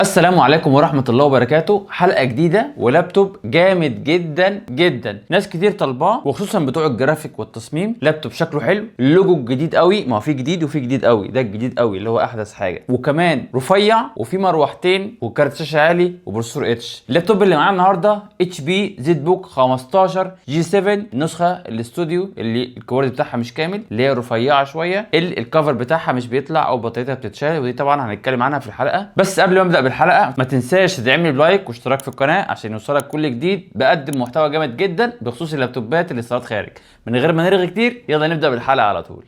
السلام عليكم ورحمة الله وبركاته. حلقة جديدة ولابتوب جامد جدا جدا، ناس كتير طالباه وخصوصا بتوع الجرافيك والتصميم. لابتوب شكله حلو، اللوجو جديد قوي، ما هو في جديد وفي جديد قوي، ده الجديد قوي اللي هو احدث حاجة، وكمان رفيع وفي مروحتين وكارت شاشة عالي وبروسيسور اتش. اللابتوب اللي معانا النهارده اتش بي زد بوك 15 جي 7، النسخة الاستوديو اللي الكيبورد بتاعها مش كامل، اللي هي رفيعة شوية، الكفر بتاعها مش بيطلع او بطاريتها بتتشال، ودي طبعا هنتكلم عنها في الحلقة. بس قبل ما ابدا بالحلقه ما تنساش تدعمني بلايك واشتراك في القناه عشان يوصلك كل جديد. بقدم محتوى جامد جدا بخصوص اللابتوبات اللي استيراد خارج. من غير ما نرغي كتير، يلا نبدا بالحلقه على طول.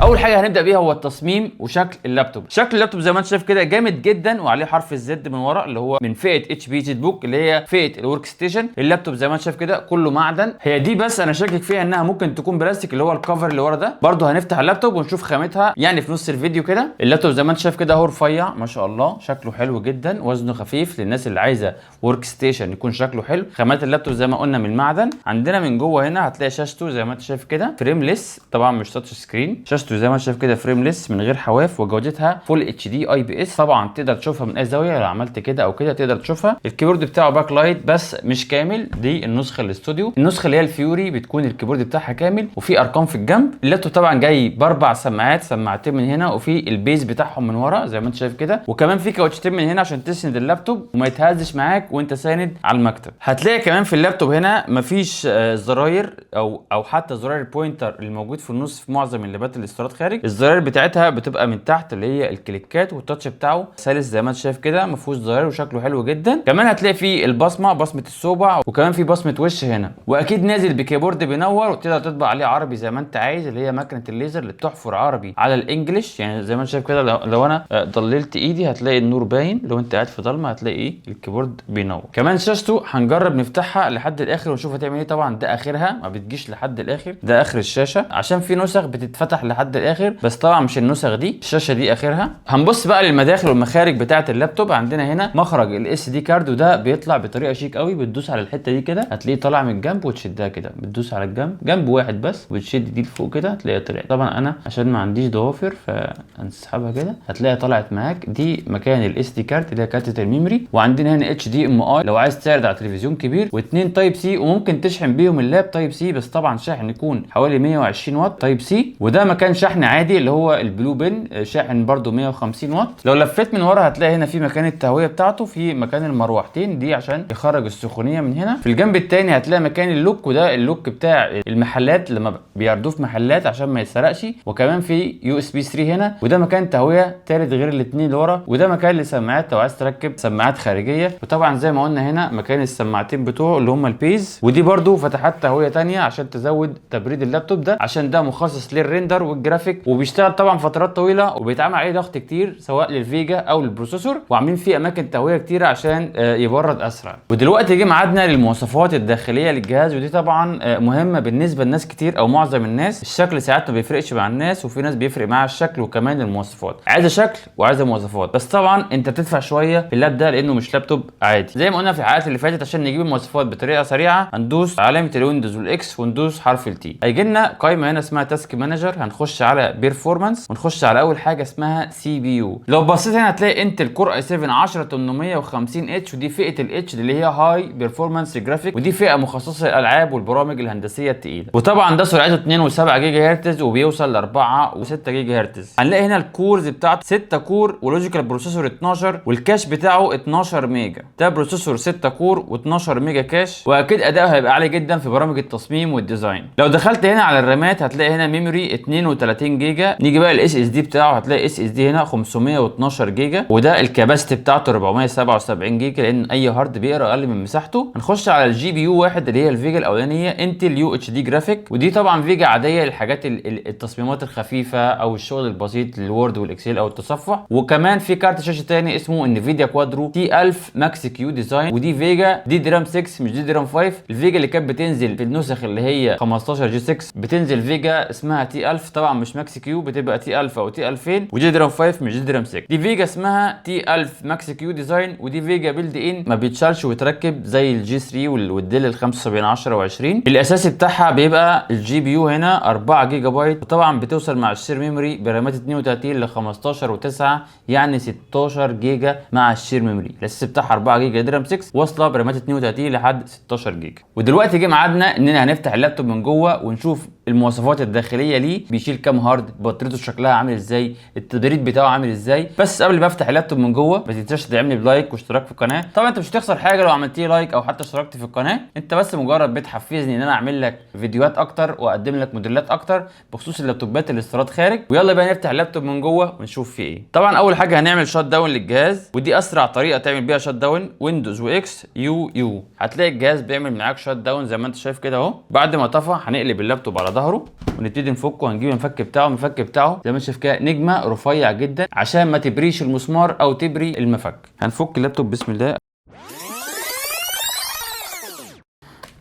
اول حاجه هنبدا بيها هو التصميم وشكل اللابتوب. شكل اللابتوب زي ما انت شايف كده جامد جدا، وعليه حرف الزد من ورا اللي هو من فئه اتش بي زد بوك اللي هي فئه الورك ستيشن. اللابتوب زي ما انت شايف كده كله معدن، هي دي بس انا شاكك فيها انها ممكن تكون بلاستيك اللي هو الكفر اللي ورا ده. برده هنفتح اللابتوب ونشوف خامتها يعني في نص الفيديو كده. اللابتوب زي ما انت شايف كده اهو رفيع ما شاء الله، شكله حلو جدا، وزنه خفيف للناس اللي عايزه ورك ستيشن يكون شكله حلو. خامات اللابتوب زي ما قلنا من المعدن. عندنا من جوه هنا هتلاقي شاشته زي ما انت شايف كده فريمليس، طبعا مش تاتش سكرين. شاشته زي ما انت شايف كده فريمليس من غير حواف، وجودتها فول اتش دي اي بي اس، طبعا تقدر تشوفها من اي زاويه، لو عملت كده او كده تقدر تشوفها. الكيبورد بتاعه باك لايت بس مش كامل، دي النسخه الاستوديو. النسخه اللي هي الفيوري بتكون الكيبورد بتاعها كامل وفي ارقام في الجنب. اللابتوب طبعا جاي باربع سماعات، سماعتين من هنا وفي البيز بتاعهم من ورا زي ما انت شايف كده، وكمان في كاوتشتين من هنا عشان تسند اللابتوب وما يتهزش معاك وانت ساند على المكتب. هتلاقي كمان في اللابتوب هنا مفيش زراير او حتى زراير البوينتر اللي موجود في النص في معظم اللابات الاستيراد خارج. الزراير بتاعتها بتبقى من تحت اللي هي الكليكات، والتاتش بتاعه سلس زي ما انت شايف كده، ما فيهوش زراير وشكله حلو جدا. كمان هتلاقي فيه البصمه، بصمه الصوبع، وكمان في بصمه وش هنا، واكيد نازل بكيبورد بينور وتقدر تطبع عليه عربي زي ما انت عايز، اللي هي ماكينه الليزر اللي بتحفر عربي على الانجليش. يعني زي ما انت شايف كده لو انا ضللت ايدي هتلاقي النور باين، لو انت قاعد في ضلمه هتلاقي ايه الكيبورد بينور. كمان شاشته هنجرب نفتحها لحد الاخر ونشوف هتعمل ايه. طبعا ده اخرها، ما بتجيش لحد الاخر، ده اخر الشاشه عشان في نسخ بتتفتح لحد الاخر، بس طبعا مش النسخ دي، الشاشه دي اخرها. هنبص بقى للمداخل والمخارج بتاعه اللابتوب. عندنا هنا مخرج الاس دي كارد، وده بيطلع بطريقه شيك قوي. بتدوس على الحته دي كده هتلاقيه طالع من الجنب وتشدها كده، بتدوس على الجنب، جنب واحد بس، وتشد دي لفوق كده هتلاقيها طلعت. طبعا انا عشان ما عنديش ضوافر فهنسحبها كده هتلاقيها طلعت معاك. دي مكان الاس دي كارد اللي هي كارتة الميموري. وعندنا هنا اتش دي ام اي لو عايز تعرض على تلفزيون كبير، واثنين تايب سي، وممكن تشحن بيهم اللاب تايب سي، بس طبعا شاحن يكون حوالي 120 واط تايب سي. وده مكان شحن عادي اللي هو البلو بن، شاحن برده 150 واط. لو لفيت من ورا هتلاقي هنا في مكان التهويه بتاعته، في مكان المروحتين دي عشان يخرج السخونيه من هنا. في الجنب الثاني هتلاقي مكان اللوك، وده اللوك بتاع المحلات لما بيعرضوه في محلات عشان ما يتسرقش. وكمان في يو اس بي 3 هنا، وده مكان تهويه ثالث غير الاثنين اللي ورا. وده مكان لسماعات لو عايز تركب سماعات خارجيه. وطبعا زي ما قلنا هنا مكان السماعتين بتوعه اللي هم البيز، ودي برده فتحات تهويه ثانيه عشان تزود تبريد اللابتوب ده، عشان ده مخصص للريندر والجرافيك، وبيشتغل طبعا فترات طويله وبيتعمل عليه ضغط كتير سواء للفيجا او للبروسيسور، وعاملين فيه اماكن تهويه كتيره عشان يبرد اسرع. ودلوقتي جه ميعادنا للمواصفات الداخليه للجهاز، ودي طبعا مهمه بالنسبه لناس كتير او معظم الناس. الشكل ساعات ما بيفرقش مع الناس، وفي ناس بيفرق معاها الشكل وكمان المواصفات، عايزه شكل وعايزه مواصفات. بس طبعا انت بتدفع شويه في اللاب ده لانه مش لابتوب عادي. زي ما قلنا في الحلقات اللي فاتت، عشان نجيب المواصفات بطريقه سريعه هندوس علامه الويندوز والاكس وندوس حرف التي، هيجي لنا قائمه هنا اسمها تاسك مانجر. هنخش على بيرفورمانس ونخش على اول حاجه اسمها سي بي يو. لو بصيت هنا هتلاقي انتل كور اي 7 10850 اتش، ودي فئه الاتش اللي هي هاي بيرفورمانس جرافيك، ودي فئه مخصصه للالعاب والبرامج الهندسيه الثقيله. وطبعا ده سرعته 2.7 جيجا هرتز وبيوصل ل 4.6 جيجا هرتز. هنلاقي هنا الكورز بتاعته 6 كور ولوجيكال بروسيسور 12، والكاش بتاعه 12 ميجا. ده بروسيسور 6 كور و12 ميجا كاش، واكيد اداؤه هيبقى عالي جدا في برامج التصميم والديزاين. لو دخلت هنا على الرامات هتلاقي هنا ميموري 32 جيجا. نيجي بقى الاس اس دي بتاعه، هتلاقي اس اس دي هنا 512 جيجا، وده الكباستي بتاعته 477 جيجا لان اي هارد بيقرا اقل من مساحته. هنخش على الجي بي يو واحد اللي هي الفيجا الاولانيه انتل يو اتش دي جرافيك، ودي طبعا فيجا عاديه للحاجات التصميمات الخفيفه او الشغل البسيط للوورد والاكسل او التصفح. وكمان في كارت شاشه ثاني اسمه انفيديا كوادرو تي 1000 ماكس كيو ديزاين، ودي فيجا دي درام 6 مش دي درام 5. الفيجا اللي كانت بتنزل في النسخ اللي هي 15 جي 6 بتنزل فيجا اسمها تي 1000، طبعا مش ماكس كيو، بتبقى تي 1000 او تي 2000، وجي دي رام 5 مش جي دي رام 6. دي فيجا اسمها تي 1000 ماكس كيو ديزاين، ودي فيجا بيلد ان ما بيتشالش ويتركب زي الجي 3 والديل ال 75 10 و20. الاساسي بتاعها بيبقى الجي بي يو هنا 4 جيجا بايت، وطبعا بتوصل مع الشير ميموري برامات 32 ل 15 و9، يعني 16 جيجا مع الشير ميموري. الاساسي بتاعها 4 جيجا دي رام 6 واصله برامات 32 لحد 16 جيجا. ودلوقتي جه ميعادنا اننا هنفتح اللابتوب من جوه ونشوف المواصفات الداخليه ليه، بيشيل كام هارد، بطاريته شكلها عامل ازاي، التبريد بتاعه عامل ازاي. بس قبل ما افتح اللابتوب من جوه ما تنساش تدعمني بلايك واشتراك في القناه. طبعا انت مش هتخسر حاجه لو عملت لي لايك او حتى اشتركت في القناه، انت بس مجرد بتحفزني ان انا اعمل لك فيديوهات اكتر واقدم لك موديلات اكتر بخصوص اللابتوبات اللي استيراد خارج. ويلا بقى نفتح اللابتوب من جوه ونشوف فيه ايه. طبعا اول حاجه هنعمل شات داون للجهاز، ودي اسرع طريقه تعمل بيها شات داون، ويندوز واكس يو. هتلاقي الجهاز بيعمل معاك شات داون زي ما انت شايف كده اهو. بعد ما طفى هنقلب اللابتوب على ظهره ونبتدي نفكه. هنجيب المفك بتاعه زي ما انت شايف كده نجمه رفيع جدا عشان ما تبريش المسمار او تبري المفك. هنفك اللابتوب بسم الله.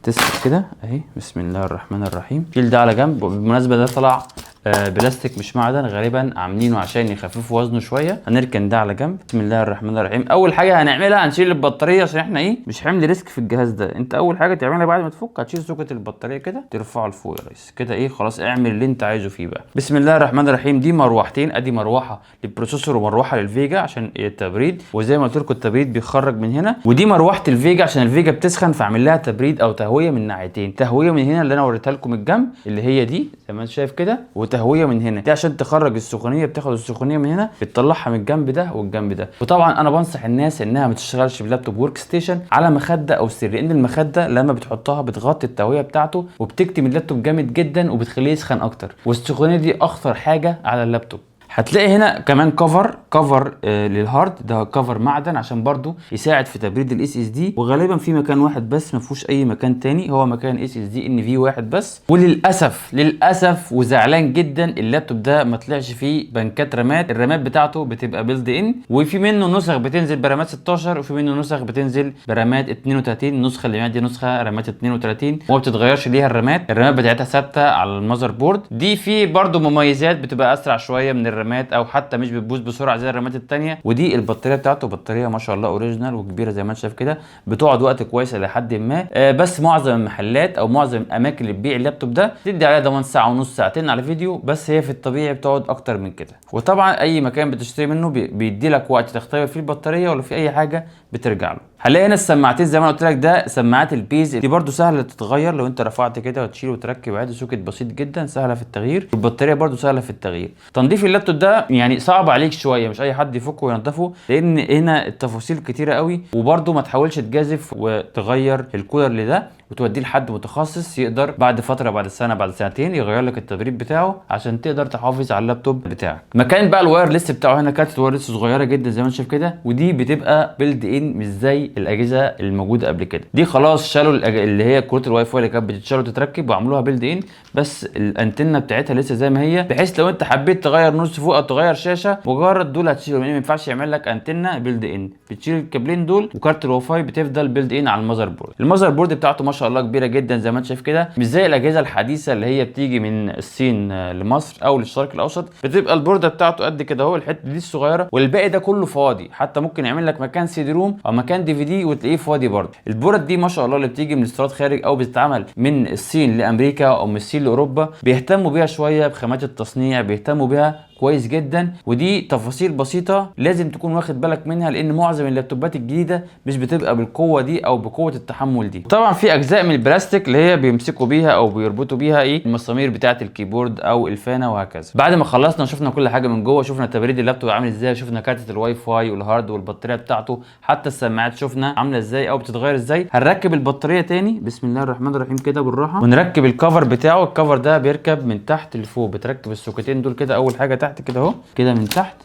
تسحب كده اهي، بسم الله الرحمن الرحيم. شيل ده على جنب. بالمناسبه ده طلع بلاستيك مش معدن، غالبا عاملينه عشان يخففوا وزنه شويه. هنركن ده على جنب. بسم الله الرحمن الرحيم. اول حاجه هنعملها هنشيل البطاريه عشان احنا ايه مش حمل ريسك في الجهاز ده. انت اول حاجه تعملها بعد ما تفك هتشيل سوكت البطاريه كده ترفعه لفوق يا ريس كده ايه. خلاص اعمل اللي انت عايزه فيه بقى. بسم الله الرحمن الرحيم. دي مروحتين، ادي مروحه للبروسيسور ومروحه للفيجا عشان التبريد، وزي ما قلت لكم التبريد بيخرج من هنا. ودي مروحه الفيجا عشان الفيجا بتسخن فاعمل لها تبريد او تهويه من ناحيتين. تهويه من هنا اللي انا وريتها لكم الجنب اللي هي دي زي ما انت شايف كده، وتهويه من هنا دي عشان تخرج السخونيه. بتاخد السخونيه من هنا بتطلعها من الجنب ده والجنب ده. وطبعا انا بنصح الناس انها ما تشتغلش بلابتوب ورك ستيشن على مخده او سرير، لان المخده لما بتحطها بتغطي التهويه بتاعته وبتكتم اللابتوب جامد جدا وبتخليه يسخن اكتر، والسخونيه دي اخطر حاجه على اللابتوب. هتلاقي هنا كمان كفر للهارد، ده كفر معدن عشان برضو يساعد في تبريد الاس اس دي، وغالبا في مكان واحد بس ما فيهوش اي مكان تاني، هو مكان اس اس دي ان في واحد بس. وللاسف وزعلان جدا اللابتوب ده ما طلعش فيه بنكات رامات. الرامات بتاعته بتبقى بيلد ان، وفي منه نسخ بتنزل برامات 16 وفي منه نسخ بتنزل برامات 32. النسخه اللي معايا دي نسخه رامات 32 وما بتتغيرش ليها الرامات بتاعتها ثابته على المذر بورد. دي في برضو مميزات بتبقى اسرع شويه من الرامات او حتى مش بتبوظ بسرعه زي الرامات الثانيه. ودي البطاريه بتاعته بطاريه ما شاء الله اوريجينال وكبيره زي ما انت شايف كده، بتقعد وقت كويس الى حد ما. بس معظم المحلات او معظم الاماكن اللي بتبيع اللابتوب ده تدي عليها ضمان ساعه ونص ساعتين على فيديو، بس هي في الطبيعي بتقعد اكتر من كده. وطبعا اي مكان بتشتري منه بيدي لك وقت تختبر فيه البطاريه ولو في اي حاجه بترجع له. هنلاقي هنا السماعتين زي ما انا قلت لك، ده سماعات البيز دي برده سهله تتغير لو انت رفعت كده وتشيل وتركب عادي. سوكت بسيط جدا سهله في التغيير، والبطاريه برده سهله في التغيير. تنظيف اللابتوب ده يعني صعب عليك شويه، مش اي حد يفكه وينضفه لان هنا التفاصيل كتيره قوي. وبرده ما تحاولش تجازف وتغير الكولر اللي ده وتوديه لحد متخصص يقدر بعد فتره، بعد سنه، بعد سنتين يغير لك التبريد بتاعه عشان تقدر تحافظ على اللابتوب بتاعك. مكان بقى الوايرلس بتاعه هنا كارت وايرلس صغيره جدا زي ما انت شايف كده، ودي بتبقى بيلد ان مش زي الاجهزه الموجوده قبل كده. دي خلاص شالوا اللي هي كروت الواي فاي اللي كانت بتتشال وتتركب وعملوها بيلد ان، بس الانتنه بتاعتها لسه زي ما هي، بحيث لو انت حبيت تغير نص فوق او تغير شاشه مجرد دول هتشيلهم، يعني ما ينفعش يعمل لك انتنه بيلد ان. بتشيل الكابلين دول وكارت الواي فاي بتفضل بيلد ان على المذر بورد. المذر بورد بتاعته ما شاء الله كبيره جدا زي ما انت شايف كده، مش زي الاجهزه الحديثه اللي هي بتيجي من الصين لمصر او للشرق الاوسط. بتبقى البورده بتاعته قد كده اهو، الحته دي الصغيره والباقي ده كله فاضي. حتى ممكن يعمل لك مكان سي دي روم او مكان دي في دي وتلاقيه فاضي برضه. البورد دي ما شاء الله اللي بتيجي من استيراد خارج او بتتعمل من الصين لامريكا او من الصين لاوروبا، بيهتموا بيها شويه بخامات التصنيع، بيهتموا بيها كويس جدا. ودي تفاصيل بسيطه لازم تكون واخد بالك منها، لان معظم اللابتوبات الجديده مش بتبقى بالقوه دي او بقوه التحمل دي. طبعا في اجزاء من البلاستيك اللي هي بيمسكوا بيها او بيربطوا بيها المسامير بتاعه الكيبورد او الفانه وهكذا. بعد ما خلصنا شفنا كل حاجه من جوه، شفنا تبريد اللابتوب عامل ازاي، شفنا كارت الواي فاي والهارد والبطاريه بتاعته، حتى السماعات شفنا عامله ازاي او بتتغير ازاي. هنركب البطاريه تاني بسم الله الرحمن الرحيم كده بالراحه، ونركب الكفر بتاعه. الكفر ده بيركب من تحت لفوق، بتركب السوكتين دول كده اول حاجه تحت كده اهو كده من تحت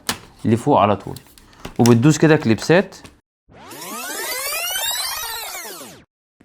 لفوق على طول، وبتدوس كده كليبسات.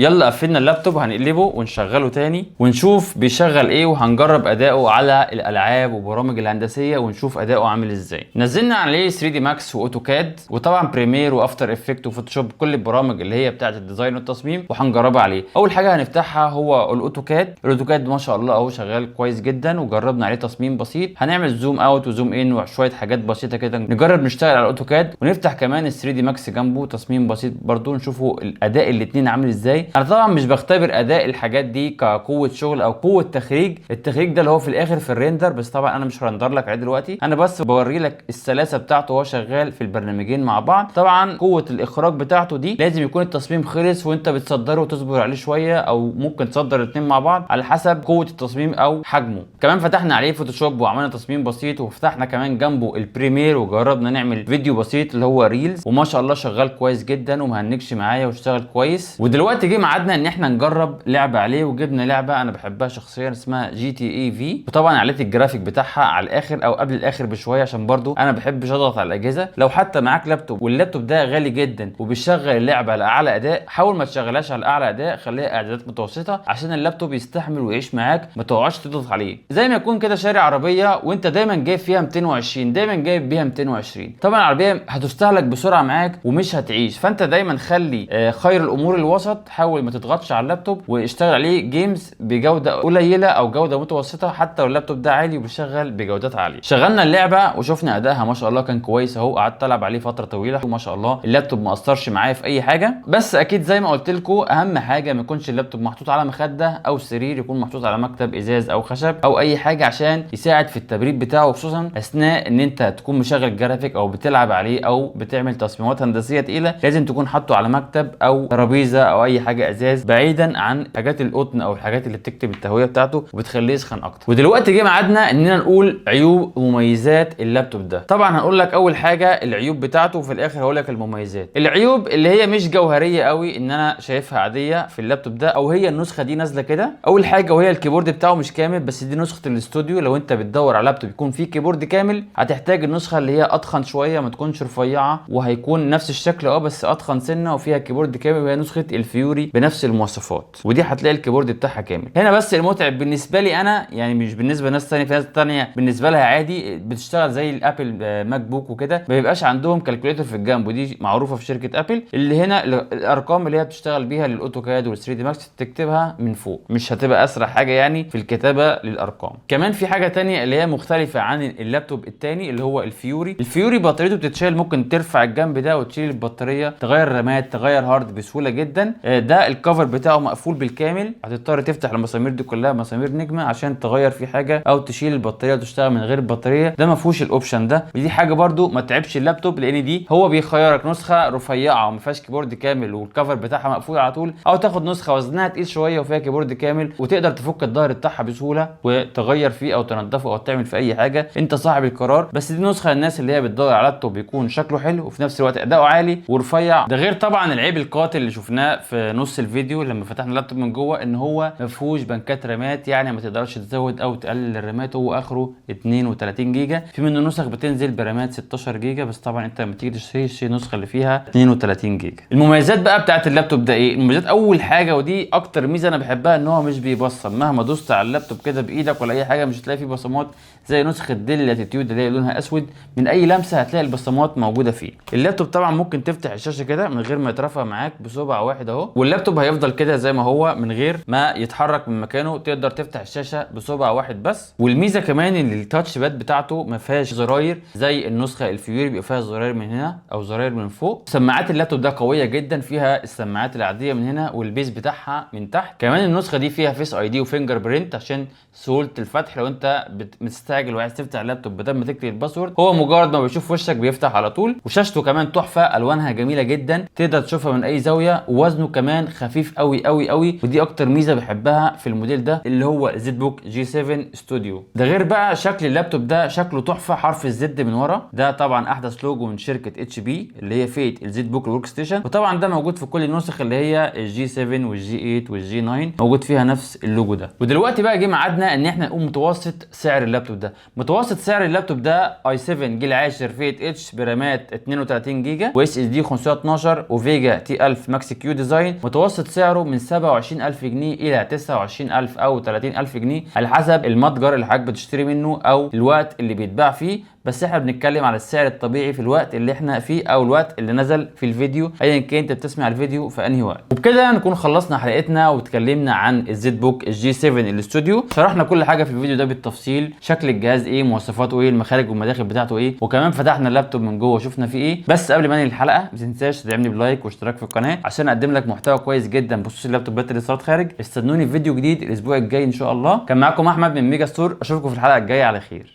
يلا قفلنا اللابتوب، هنقلبه ونشغله تاني ونشوف بيشغل ايه، وهنجرب اداؤه على الالعاب وبرامج الهندسيه ونشوف اداؤه عامل ازاي. نزلنا عليه 3 دي ماكس واوتوكاد وطبعا بريمير وافتر افكت وفوتوشوب، كل البرامج اللي هي بتاعه الديزاين والتصميم، وهنجربها عليه. اول حاجه هنفتحها هو الاوتوكاد. الاوتوكاد ما شاء الله اهو شغال كويس جدا، وجربنا عليه تصميم بسيط. هنعمل زوم اوت وزوم ان وشويه حاجات بسيطه كده، نجرب نشتغل على الاوتوكاد. ونفتح كمان ال 3 دي ماكس جنبه تصميم بسيط برضو، نشوفوا الاداء الاثنين عامل ازاي. انا طبعا مش بختبر اداء الحاجات دي كقوه شغل او قوه تخريج. التخريج ده اللي هو في الاخر في الريندر، بس طبعا انا مش هرندر لك عليه دلوقتي، انا بس بوري لك السلاسه بتاعته وهو شغال في البرنامجين مع بعض. طبعا قوه الاخراج بتاعته دي لازم يكون التصميم خلص وانت بتصدره وتصبر عليه شويه، او ممكن تصدر الاثنين مع بعض على حسب قوه التصميم او حجمه. كمان فتحنا عليه فوتوشوب وعملنا تصميم بسيط، وفتحنا كمان جنبه البريمير وجربنا نعمل فيديو بسيط اللي هو ريلز، وما شاء الله شغال كويس جدا ومهنكش معايا واشتغل كويس. ودلوقتي جه ميعادنا ان احنا نجرب لعبه عليه، وجبنا لعبه انا بحبها شخصيا اسمها جي تي اي في، وطبعا عليت الجرافيك بتاعها على الاخر او قبل الاخر بشويه، عشان برضو انا بحبش اضغط على الاجهزه. لو حتى معاك لابتوب واللابتوب ده غالي جدا وبيشغل اللعبه على اعلى اداء، حاول ما تشغلهاش على اعلى اداء، خليها اعدادات متوسطه عشان اللابتوب يستحمل ويعيش معاك، ما تقعدش تضغط عليه. زي ما يكون كده شاري عربيه وانت دايما جايب فيها 220، دايما جايب بيها 220، طبعا العربيه هتستهلك بسرعه معاك ومش هتعيش. فانت دايما خلي خير الامور الوسط، حاول ما تضغطش على اللابتوب واشتغل عليه جيمز بجوده قليله او جوده متوسطه، حتى لو اللابتوب ده عالي وبيشغل بجودات عاليه. شغلنا اللعبه وشفنا ادائها ما شاء الله كان كويس اهو، قعدت العب عليه فتره طويله وما شاء الله اللابتوب ما اثرش معايا في اي حاجه. بس اكيد زي ما قلت لكم اهم حاجه ما يكونش اللابتوب محطوط على مخده او سرير، يكون محطوط على مكتب ازاز او خشب او اي حاجه عشان يساعد في التبريد بتاعه، خصوصا اثناء ان انت تكون مشغل جرافيك او بتلعب عليه او بتعمل تصميمات هندسيه تقيله. لازم تكون حاطه على مكتب او ترابيزه او اي حاجه ازاز، بعيدا عن حاجات القطن او الحاجات اللي بتكتب التهويه بتاعته وبتخليه يسخن اكتر. ودلوقتي جه ميعادنا اننا نقول عيوب ومميزات اللابتوب ده. طبعا هنقول لك اول حاجه العيوب بتاعته، وفي الاخر هقول لك المميزات. العيوب اللي هي مش جوهريه قوي، ان انا شايفها عاديه في اللابتوب ده، او هي النسخه دي نازله كده. اول حاجه وهي الكيبورد بتاعه مش كامل، بس دي نسخه الاستوديو. لو انت بتدور على لابتوب يكون فيه كيبورد كامل هتحتاج النسخه اللي هي اتخن شويه، ما تكونش رفيعه، وهيكون نفس الشكل بس اتخن سنه وفيها كيبورد كامل، وهي نسخه الفيوري بنفس المواصفات، ودي هتلاقي الكيبورد بتاعها كامل هنا. بس المتعب بالنسبه لي انا، يعني مش بالنسبه لناس ثانيه، في ناس ثانيه بالنسبه لها عادي بتشتغل زي الابل ماك بوك وكده، ما بيبقاش عندهم كالكوليتر في الجنب، ودي معروفه في شركه ابل. اللي هنا الارقام اللي هي بتشتغل بيها للاوتوكاد وال 3 دي ماكس تكتبها من فوق، مش هتبقى اسرع حاجه يعني في الكتابه للارقام. كمان في حاجه ثانيه اللي هي مختلفه عن اللابتوب الثاني اللي هو الفيوري. الفيوري بطاريته بتتشال، ممكن ترفع الجنب ده وتشيل البطاريه، تغير رامات، تغير هارد بسهوله جدا. ده الكفر بتاعه مقفول بالكامل، هتضطر تفتح المسامير دي كلها مسامير نجمه عشان تغير فيه حاجه او تشيل البطاريه وتشتغل من غير البطاريه. ده ما فيهوش الاوبشن ده، ودي حاجه برده ما تعبش اللابتوب، لان دي هو بيخيرك نسخه رفيعه وما فيهاش كيبورد كامل والكفر بتاعها مقفول على طول، او تاخد نسخه وزنها تقيل شويه وفيها كيبورد كامل وتقدر تفك الظهر بتاعها بسهوله وتغير فيه او تنضفه او تعمل فيه اي حاجه، انت صاحب القرار. بس دي نسخه للناس اللي هي بتدور على لابتوب يكون شكله حلو وفي نفس الوقت اداؤه عالي ورفيع. ده غير طبعا العيب القاتل اللي شفناه في نص الفيديو لما فتحنا اللابتوب من جوه، ان هو ما فيهوش بنكات رامات، يعني ما تقدرش تزود او تقلل الرامات، هو اخره 32 جيجا. في منه نسخ بتنزل برامات 16 جيجا، بس طبعا انت لما تيجي تشتري النسخه اللي فيها 32 جيجا. المميزات بقى بتاعت اللابتوب ده ايه؟ المميزات اول حاجه ودي اكتر ميزه انا بحبها، ان هو مش بيبصم. مهما دوست على اللابتوب كده بايدك ولا اي حاجه مش هتلاقي فيه بصمات زي نسخه ديل لاتيتيود اللي هي لونها اسود، من اي لمسه هتلاقي البصمات موجوده فيه. اللابتوب طبعا ممكن تفتح الشاشه كده من غير ما يترفع معاك بصبع واحد اهو، واللابتوب هيفضل كده زي ما هو من غير ما يتحرك من مكانه، تقدر تفتح الشاشه بصبع واحد بس. والميزه كمان ان التاتش باد بتاعته ما فيهاش زراير زي النسخه الفيوري بيبقى فيها زراير من هنا او زراير من فوق. سماعات اللابتوب ده قويه جدا، فيها السماعات العاديه من هنا والبيس بتاعها من تحت. كمان النسخه دي فيها فيس اي دي وفينجر برينت عشان سهوله الفتح، لو انت مستعجل وعايز تفتح اللابتوب بدل ما تكتب الباسورد، هو مجرد ما بيشوف وشك بيفتح على طول. وشاشته كمان تحفه، الوانها جميله جدا، تقدر تشوفها من اي زاويه، ووزنه كمان خفيف قوي قوي قوي، ودي اكتر ميزه بحبها في الموديل ده اللي هو زد بوك جي 7 ستوديو. ده غير بقى شكل اللابتوب ده، شكله تحفه، حرف الزد من ورا، ده طبعا احدث لوجو من شركه اتش بي اللي هي فئه الزد بوك ورك ستيشن، وطبعا ده موجود في كل النسخ اللي هي الجي 7 والجي 8 والجي 9 موجود فيها نفس اللوجو ده. ودلوقتي بقى جه ميعادنا ان احنا نقوم متوسط سعر اللابتوب ده. متوسط سعر اللابتوب ده اي 7 جيل 10 فئه اتش برامات 32 جيجا واس اس دي 512 وفيجا تي 1000 ماكس كيو ديزاين، متوسط سعره من 27000 جنيه الى 29000 او 30000 جنيه على حسب المتجر اللي حضرتك بتشتري منه او الوقت اللي بيتباع فيه، بس احنا بنتكلم على السعر الطبيعي في الوقت اللي احنا فيه او الوقت اللي نزل في الفيديو، ايا كان انت بتسمع الفيديو في انهي وقت. وبكده نكون خلصنا حلقتنا واتكلمنا عن الزد بوك الجي 7 الاستوديو، شرحنا كل حاجه في الفيديو ده بالتفصيل، شكل الجهاز ايه، مواصفاته ايه، المخارج والمداخل بتاعته ايه، وكمان فتحنا اللابتوب من جوه وشفنا فيه ايه. بس قبل ما انهي الحلقه ما تنساش تدعمني بلايك واشتراك في القناه عشان اقدم لك محتوى كويس جدا بخصوص اللابتوبات اللي صارت خارج. استنوني في فيديو جديد الاسبوع الجاي ان شاء الله. كان معاكم احمد من ميجا ستور، اشوفكم في الحلقه الجايه على خير.